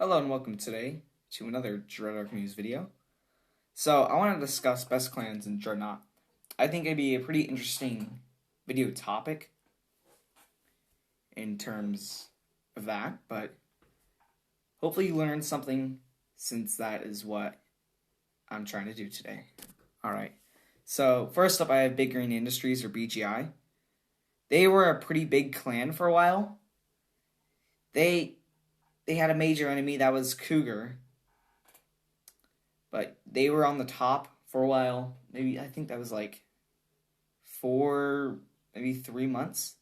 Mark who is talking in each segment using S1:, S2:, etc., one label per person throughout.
S1: Hello and welcome today to another Drednot News video. So I want to discuss best clans in Drednot. I think it'd be a pretty interesting video topic in terms of that, but hopefully you learned something since that is what I'm trying to do today. Alright, so first up I have Big Green Industries, or BGI. They were a pretty big clan for a while. They had a major enemy that was Cougar, but they were on the top for a while. Maybe, I think that was like 3 months.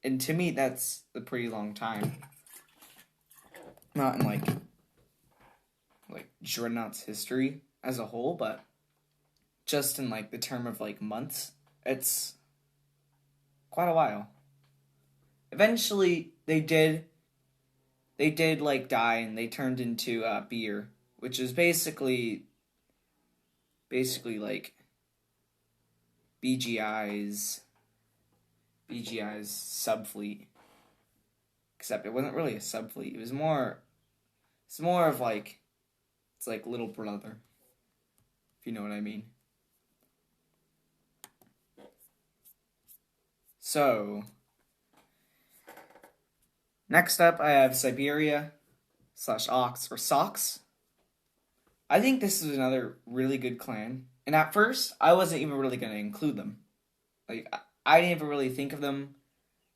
S1: And to me, that's a pretty long time. Not in like Dreadnought's history as a whole, but just in like the term of like months. It's quite a while. Eventually, they did like die, and they turned into beer, which is basically like BGI's subfleet, except it wasn't really a subfleet. It's more of like, it's like little brother, if you know what I mean. So next up, I have Siberian Ox, or Socks. I think this is another really good clan. And at first, I wasn't even really going to include them. Like, I didn't even really think of them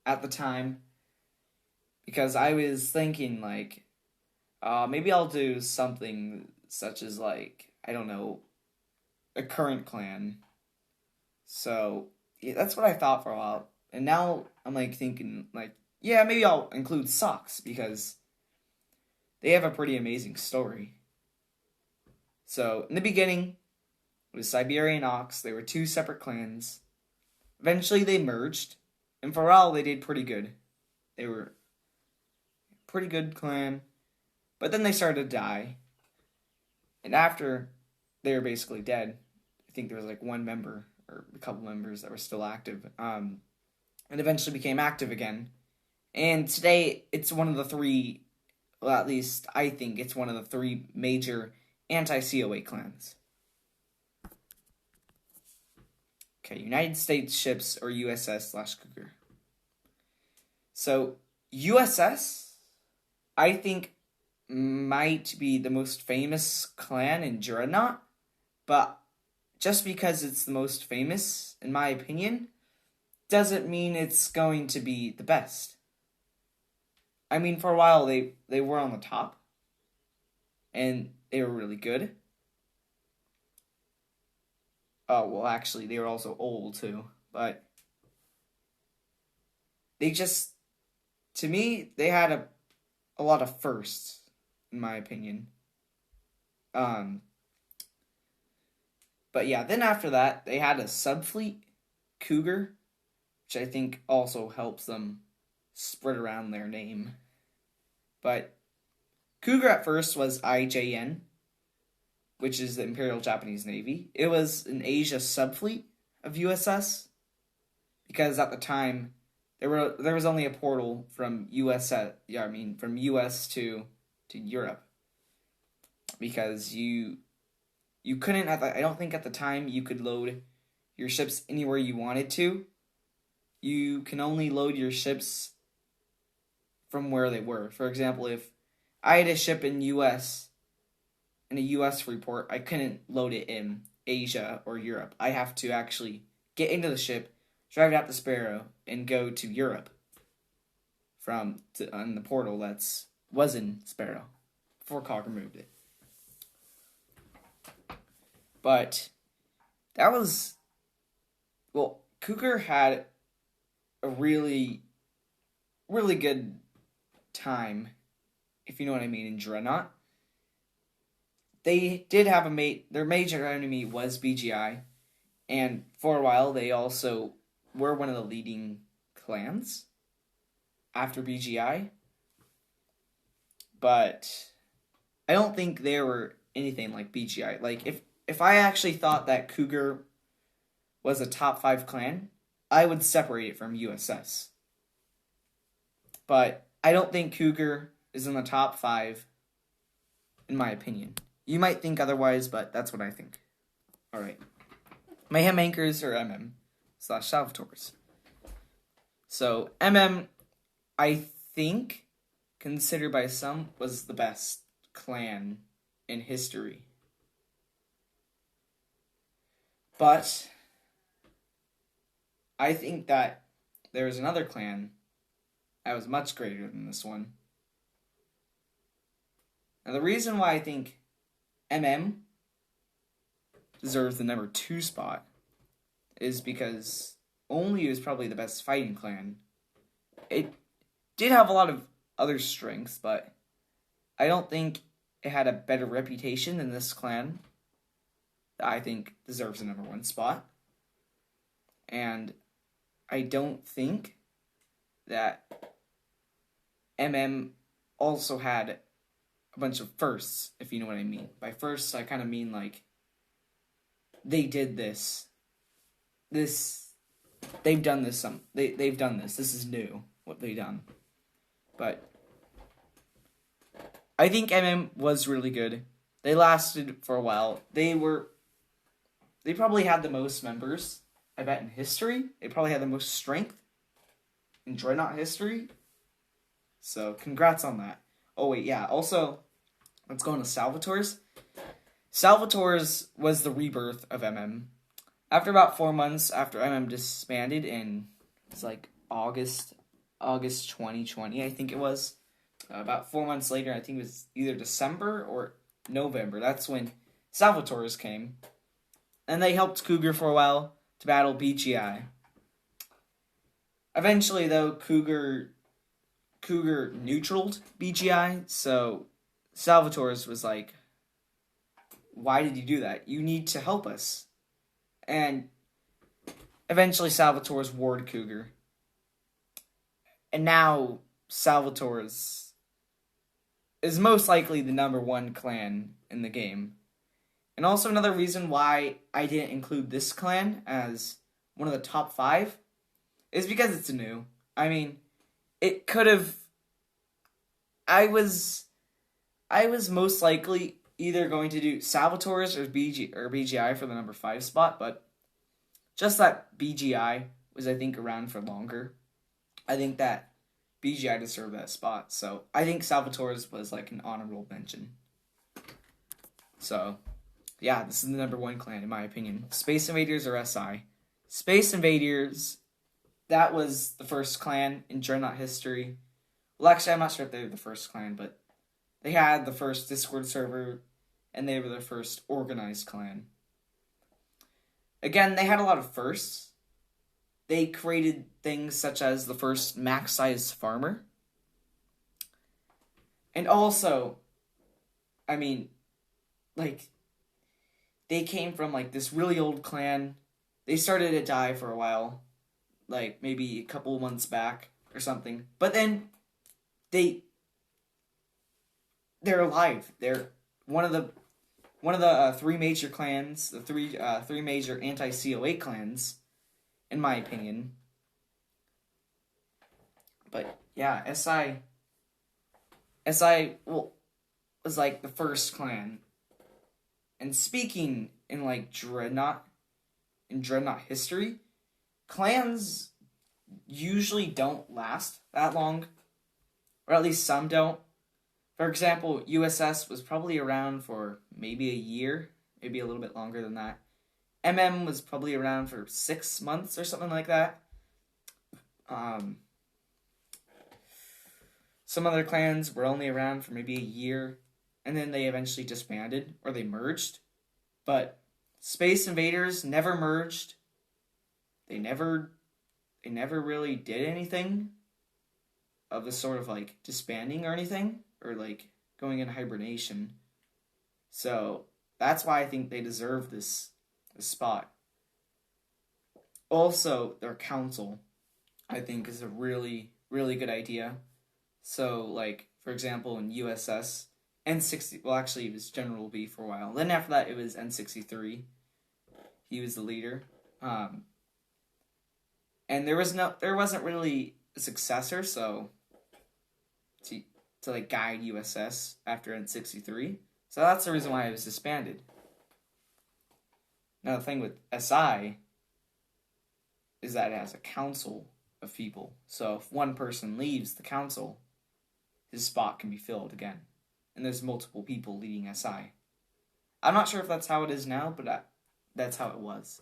S1: at the time, because I was thinking, like, maybe I'll do something such as, like, I don't know, a current clan. So, yeah, that's what I thought for a while. And now I'm, like, thinking, like, yeah, maybe I'll include Socks, because they have a pretty amazing story. So, in the beginning, it was Siberian Ox. They were two separate clans. Eventually, they merged, and for a while, they did pretty good. They were a pretty good clan, but then they started to die. And after they were basically dead, I think there was like one member, or a couple members that were still active, and eventually became active again. And today, it's one of the three, well, at least I think it's one of the three major anti-COA clans. Okay, United States ships, or USS/Cougar. So, USS, I think, might be the most famous clan in Drednot, but just because it's the most famous, in my opinion, doesn't mean it's going to be the best. I mean, for a while, they were on the top, and they were really good. Oh, well, actually, they were also old, too, but they just, to me, they had a lot of firsts, in my opinion. But yeah, then after that, they had a subfleet, Cougar, which I think also helps them spread around their name. But Cougar at first was IJN, which is the Imperial Japanese Navy. It was an Asia subfleet of USS, because at the time there was only a portal from US to Europe, because you couldn't I don't think at the time you could load your ships anywhere you wanted to. You can only load your ships from where they were. For example, if I had a ship in a US report, I couldn't load it in Asia or Europe. I have to actually get into the ship, drive it out to Sparrow, and go to Europe on the portal was in Sparrow before Cog removed it. But that was, well, Cougar had a really, really good time, if you know what I mean, in Drednot. They did have their major enemy was BGI, and for a while they also were one of the leading clans after BGI. But I don't think they were anything like BGI. Like, if I actually thought that Cougar was a top 5 clan, I would separate it from USS. But I don't think Cougar is in the top 5 in my opinion. You might think otherwise, but that's what I think. Alright. Mayhem Anchors, or MM/Salvatores. So, MM, I think, considered by some, was the best clan in history. But I think that there was another clan that was much greater than this one. Now, the reason why I think MM deserves the number 2 spot is because only it was probably the best fighting clan. It did have a lot of other strengths, but I don't think it had a better reputation than this clan that I think deserves the number 1 spot. And I don't think that MM also had a bunch of firsts, if you know what I mean. By firsts, I kind of mean like they did this. They've done this. They've done this. This is new, what they've done. But I think MM was really good. They lasted for a while. They probably had the most members, I bet, in history. They probably had the most strength in Dreadnought history. So, congrats on that. Oh, wait, yeah. Also, let's go into Salvatores. Salvatores was the rebirth of MM. After about 4 months after MM disbanded in, it's like August 2020, I think it was. About 4 months later, I think it was either December or November. That's when Salvatores came. And they helped Cougar for a while to battle BGI. Eventually, though, Cougar neutraled BGI, so Salvatores was like, why did you do that? You need to help us. And eventually Salvatores warred Cougar. And now Salvatores is most likely the number 1 clan in the game. And also another reason why I didn't include this clan as one of the top 5 is because it's new. I mean, it could have... I was most likely either going to do Salvatores or BGI for the number 5 spot, but just that BGI was, I think, around for longer. I think that BGI deserved that spot, so I think Salvatores was like an honorable mention. So, yeah, this is the number 1 clan in my opinion. Space Invaders or SI. Space Invaders, that was the first clan in Dreadnought history. Well, actually, I'm not sure if they were the first clan, but they had the first Discord server, and they were the first organized clan. Again, they had a lot of firsts. They created things such as the first max-size farmer. And also, I mean, like, they came from, like, this really old clan. They started to die for a while, like, maybe a couple months back or something. But then they're alive. They're one of the 3 major clans, the three major anti-COA clans, in my opinion. But yeah, SI was like the first clan. And speaking in like Dreadnought history, clans usually don't last that long. Or at least some don't. For example, USS was probably around for maybe a year, maybe a little bit longer than that. MM was probably around for 6 months or something like that. Some other clans were only around for maybe a year, and then they eventually disbanded, or they merged. But Space Invaders never merged. They never really did anything of the sort of like disbanding or anything, or like going into hibernation. So that's why I think they deserve this spot. Also, their council, I think, is a really, really good idea. So, like, for example, in USS, N60, well, actually, it was General B for a while. Then after that, it was N63. He was the leader. And there wasn't really a successor, so to like guide USS after N63. So that's the reason why it was disbanded. Now the thing with SI is that it has a council of people. So if one person leaves the council, his spot can be filled again. And there's multiple people leading SI. I'm not sure if that's how it is now, but that's how it was.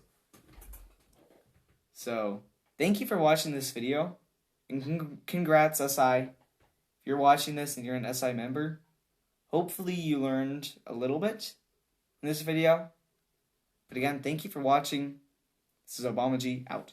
S1: So, thank you for watching this video. And congrats, SI. If you're watching this and you're an SI member, hopefully you learned a little bit in this video. But again, thank you for watching. This is Obama G, out.